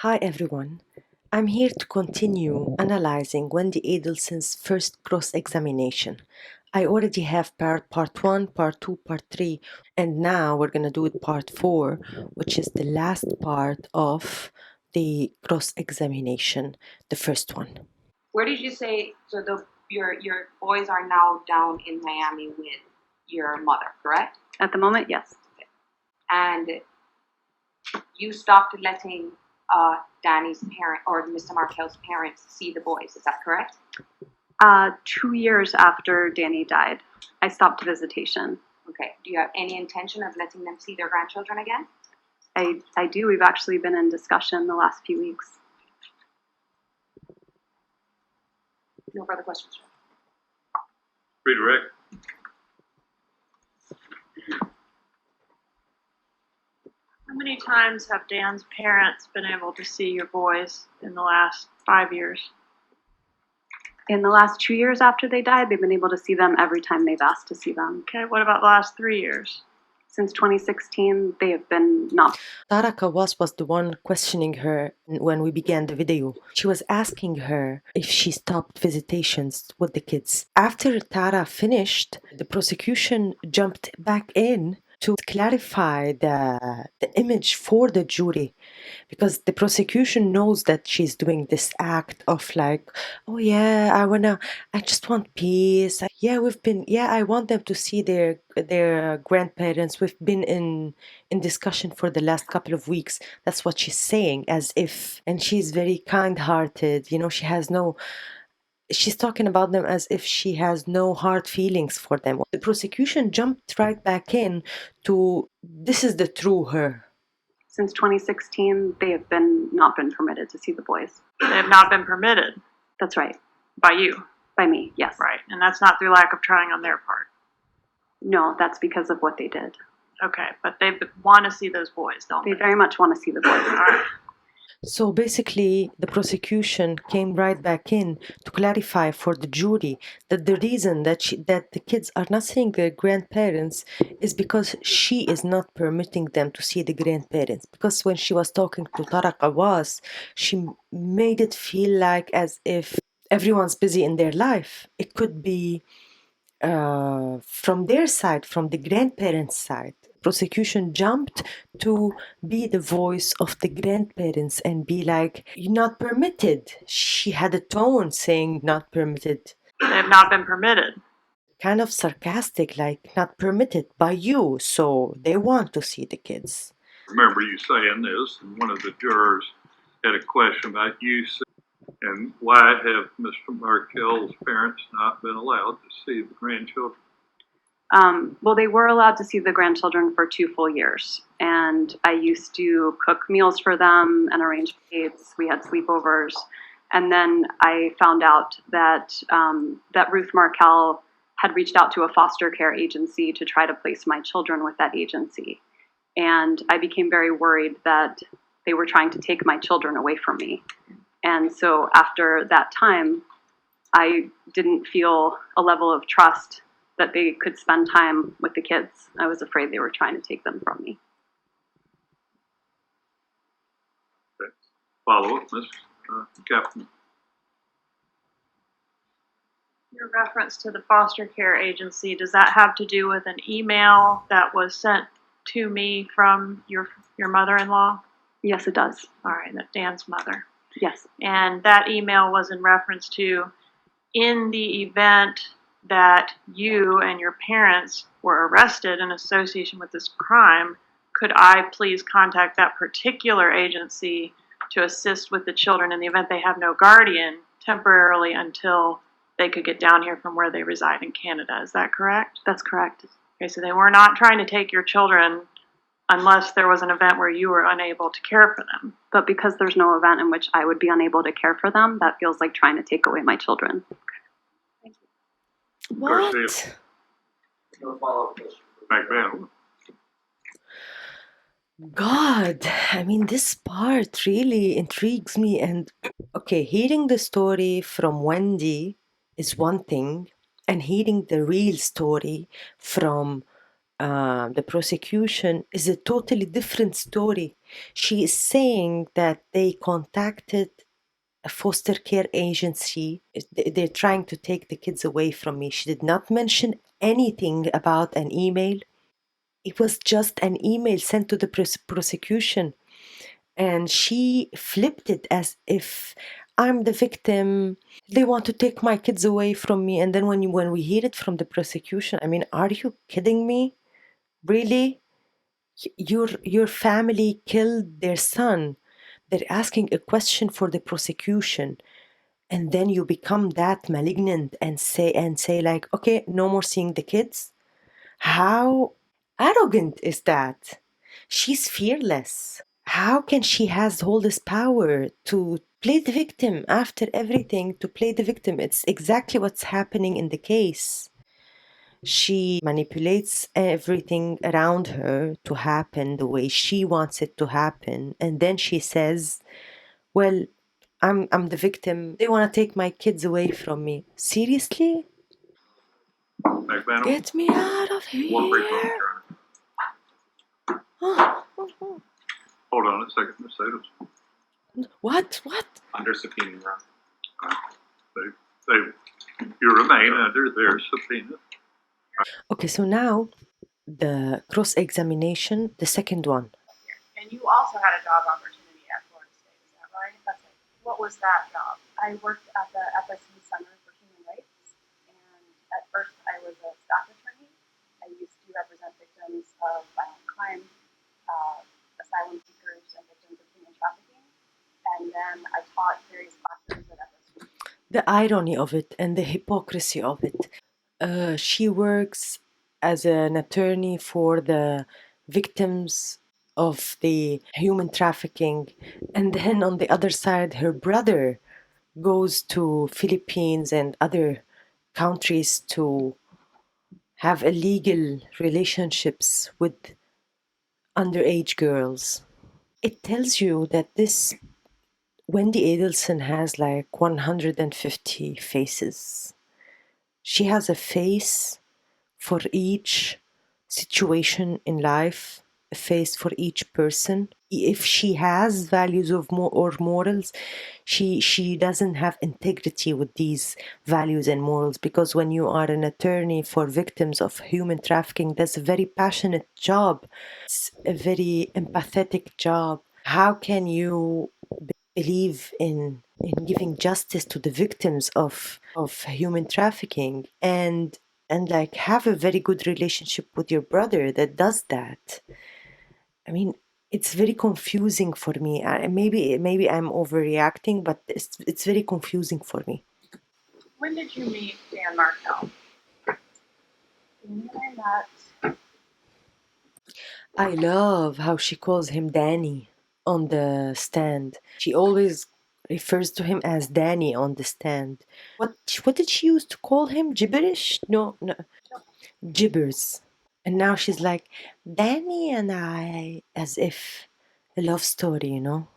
Hi everyone. I'm here to continue analyzing Wendi Adelson's first cross-examination. I already have part 1, part 2, part 3, and now we're going to do it part 4, which is the last part of the cross-examination, the first one. Where did you say, so your boys are now down in Miami with your mother, correct? At the moment, yes. And you stopped letting Danny's parent or Mr. Markel's parents see the boys, is that correct? 2 years after Danny died, I stopped visitation. Okay. Do you have any intention of letting them see their grandchildren again? I do. We've actually been in discussion the last few weeks. No further questions. Redirect. How many times have Dan's parents been able to see your boys in the last 5 years? In the last 2 years after they died, they've been able to see them every time they've asked to see them. Okay, what about the last 3 years? Since 2016, they have been not. Taraka was the one questioning her when we began the video. She was asking her if she stopped visitations with the kids. After Tara finished, the prosecution jumped back in to clarify the image for the jury, because the prosecution knows that she's doing this act of like, oh yeah, I just want peace. I want them to see their grandparents. We've been in discussion for the last couple of weeks. That's what she's saying, as if, and she's very kind-hearted, she's talking about them as if she has no hard feelings for them. The prosecution jumped right back in to, this is the true her. Since 2016, they have not been permitted to see the boys. They have not been permitted That's right. by you. By me, yes. Right, and that's not through lack of trying on their part. No, that's because of what they did. Okay, but they want to see those boys, don't They they? very much want to see the boys. All right. So basically, the prosecution came right back in to clarify for the jury that the reason that the kids are not seeing their grandparents is because she is not permitting them to see the grandparents. Because when she was talking to Taraka she made it feel like as if everyone's busy in their life. It could be from their side, from the grandparents' side. Prosecution jumped to be the voice of the grandparents and be like, you're not permitted. She had a tone saying not permitted. They have not been permitted. Kind of sarcastic, like not permitted by you, so they want to see the kids. Remember you saying this, and one of the jurors had a question about you, and why have Mr. Markel's parents not been allowed to see the grandchildren? Well, they were allowed to see the grandchildren for 2 full years. And I used to cook meals for them and arrange dates. We had sleepovers. And then I found out that that Ruth Markel had reached out to a foster care agency to try to place my children with that agency. And I became very worried that they were trying to take my children away from me. And so after that time, I didn't feel a level of trust that they could spend time with the kids. I was afraid they were trying to take them from me. Okay. Follow up, Ms. Captain. Your reference to the foster care agency, does that have to do with an email that was sent to me from your mother-in-law? Yes, it does. All right, that's Dan's mother. Yes. And that email was in reference to, in the event that you and your parents were arrested in association with this crime, could I please contact that particular agency to assist with the children in the event they have no guardian temporarily until they could get down here from where they reside in Canada. Is that correct? That's correct. Okay, so they were not trying to take your children unless there was an event where you were unable to care for them. But because there's no event in which I would be unable to care for them, that feels like trying to take away my children. What? No follow-up question. McMahon. God, I mean, this part really intrigues me. And okay, hearing the story from Wendi is one thing, and hearing the real story from the prosecution is a totally different story. She is saying that they contacted a foster care agency. They're trying to take the kids away from me. She did not mention anything about an email. It was just an email sent to the prosecution. And she flipped it as if I'm the victim. They want to take my kids away from me. And then when we hear it from the prosecution, I mean, are you kidding me? Really? Your family killed their son. They're asking a question for the prosecution, and then you become that malignant and say like, okay, no more seeing the kids. How arrogant is that? She's fearless. How can she has all this power to play the victim after everything? To play the victim, it's exactly what's happening in the case. She manipulates everything around her to happen the way she wants it to happen. And then she says, well, I'm the victim. They want to take my kids away from me. Seriously? McManus, Get me out of one brief moment, here. Your Honor. Hold on a second, Miss Adelson. What? Under subpoena, Your You Honor. remain under their subpoena. Okay, so now the cross-examination, the second one. And you also had a job opportunity at Florida State, is that right? That's right. What was that job? I worked at the FSC Center for Human Rights, and at first I was a staff attorney. I used to represent victims of violent crime, asylum seekers, and victims of human trafficking. And then I taught various classes at FSC. The irony of it and the hypocrisy of it. She works as an attorney for the victims of the human trafficking, and then on the other side, her brother goes to Philippines and other countries to have illegal relationships with underage girls. It tells you that this Wendi Adelson has like 150 faces. She has a face for each situation in life, a face for each person. If she has values or morals, she doesn't have integrity with these values and morals, because when you are an attorney for victims of human trafficking, that's a very passionate job. It's a very empathetic job. How can you believe in giving justice to the victims of human trafficking and like have a very good relationship with your brother that does that? I mean, it's very confusing for me. Maybe I'm overreacting, but it's very confusing for me. When did you meet Dan Markel? And I met I love how she calls him Danny on the stand. She always refers to him as Danny on the stand. What did she used to call him? Gibberish? No, gibbers. And now she's like, Danny and I, as if a love story, you know?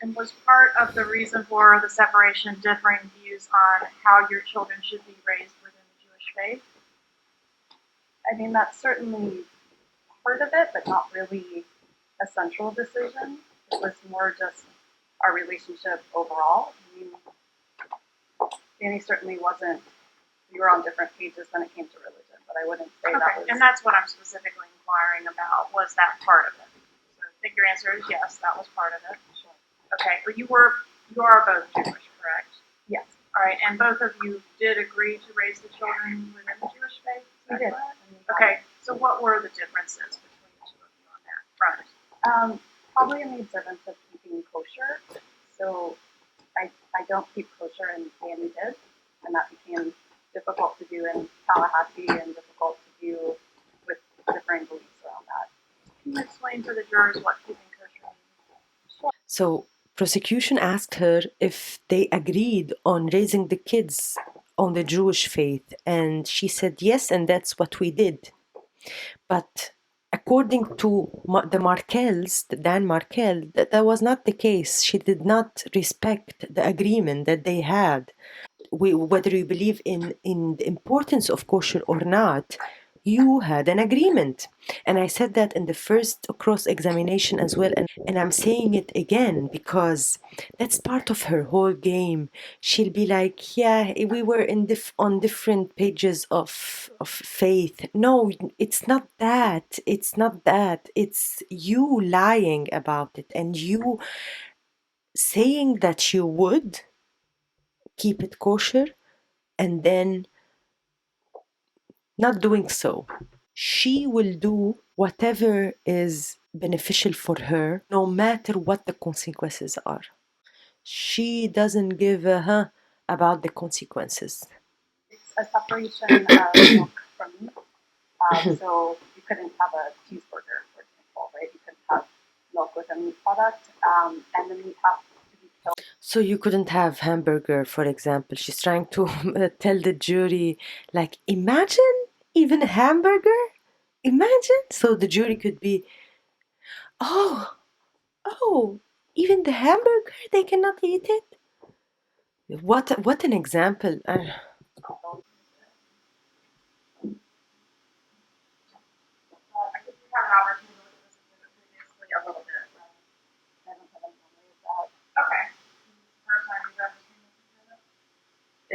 And was part of the reason for the separation differing views on how your children should be raised within the Jewish faith? I mean, that's certainly part of it, but not really a central decision. It was more just our relationship overall. I mean, Danny certainly wasn't, we were on different pages when it came to religion, but I wouldn't say that Okay, was. and that's what I'm specifically inquiring about. Was that part of it? So I think your answer is yes, that was part of it. Sure. Okay, but you are both Jewish, correct? Yes, All right, and both of you did agree to raise the children within the Jewish faith? Is we that did. correct? And we Okay, so what were the differences between the two of you on that front? Probably in the observance of keeping kosher. So I don't keep kosher, and Danny did, and that became difficult to do in Tallahassee and difficult to do with differing beliefs around that. Can you explain to the jurors what keeping kosher means? So prosecution asked her if they agreed on raising the kids on the Jewish faith, and she said yes, and that's what we did. But according to the Markels, the Dan Markel, that was not the case. She did not respect the agreement that they had. Whether you believe in the importance of kosher or not, you had an agreement. And I said that in the first cross-examination as well, and I'm saying it again because that's part of her whole game. She'll be like, yeah, we were on different pages of faith. No, it's not that. It's not that. It's you lying about it and you saying that you would keep it kosher and then not doing so. She will do whatever is beneficial for her, no matter what the consequences are. She doesn't give a about the consequences. It's a separation of milk from meat. So you couldn't have a cheeseburger, for example, right? You couldn't have milk with a meat product, and the meat has to be killed. So you couldn't have hamburger, for example. She's trying to tell the jury, like, imagine even a hamburger? Imagine? So the jury could be, oh, even the hamburger, they cannot eat it? What an example. I think we had an opportunity to look at this previously a little bit. I don't have any memory of that. Okay. First time you've ever seen this exhibit?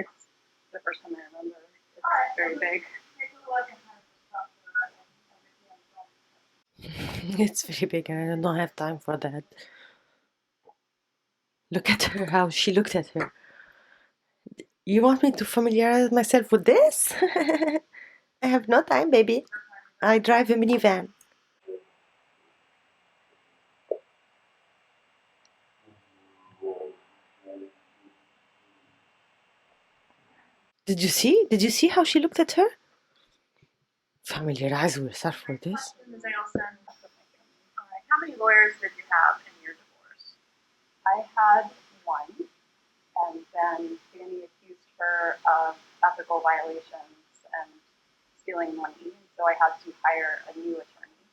It's the first time I remember. It's very big. Take a look and kind of discuss it. It's very big and I don't have time for that. Look at her, how she looked at her. You want me to familiarize myself with this? I have no time, baby. I drive a minivan. Did you see? Did you see how she looked at her? Familiarize yourself with this. Ms. Adelson, how many lawyers did you have in your divorce? I had one, and then Danny accused her of ethical violations and stealing money, so I had to hire a new attorney.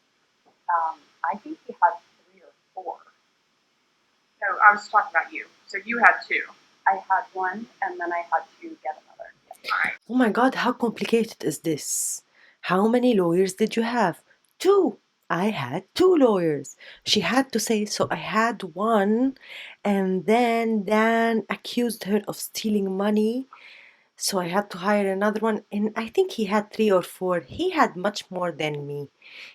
I think he had 3 or 4. So I was talking about you. So you had 2. I had one, and then I had to get another. Yes. All right. Oh my God, how complicated is this? How many lawyers did you have? 2. I had 2 lawyers. She had to say, so I had one, and then Dan accused her of stealing money, so I had to hire another one. And I think he had 3 or 4. He had much more than me.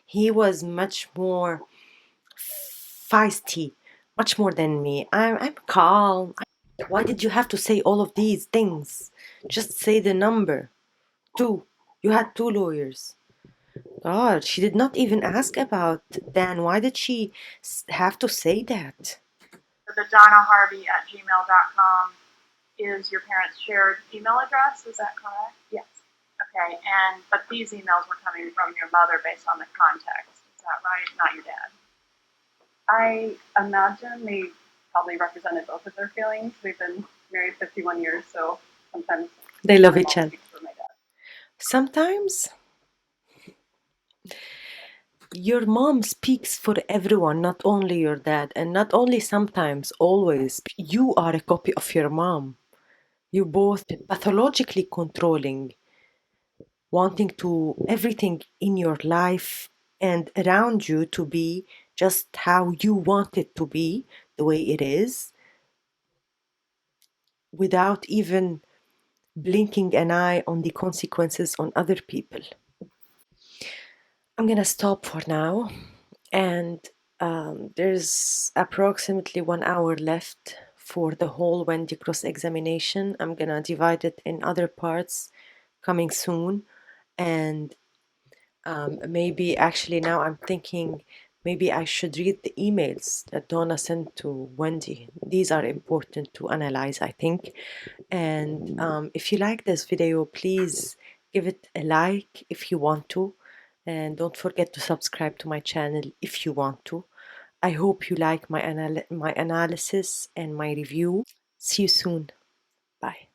He was much more feisty, much more than me. I'm calm. Why did you have to say all of these things? Just say the number. 2. You had 2 lawyers. God, she did not even ask about Dan. Why did she have to say that? The DonnaHarvey@gmail.com is your parents' shared email address. Is that correct? Yes. Okay, but these emails were coming from your mother based on the context. Is that right? Not your dad. I imagine they probably represented both of their feelings. We've been married 51 years, so sometimes They love my each mom other. speaks for my dad. Sometimes your mom speaks for everyone, not only your dad, and not only sometimes, always. You are a copy of your mom. You both pathologically controlling, wanting to everything in your life and around you to be just how you want it to be, the way it is, without even blinking an eye on the consequences on other people. I'm gonna stop for now, and there's approximately 1 hour left for the whole Wendi cross-examination. I'm gonna divide it in other parts coming soon, and maybe actually now I'm thinking maybe I should read the emails that Donna sent to Wendi. These are important to analyze, I think. And if you like this video, please give it a like if you want to. And don't forget to subscribe to my channel if you want to. I hope you like my analysis and my review. See you soon. Bye.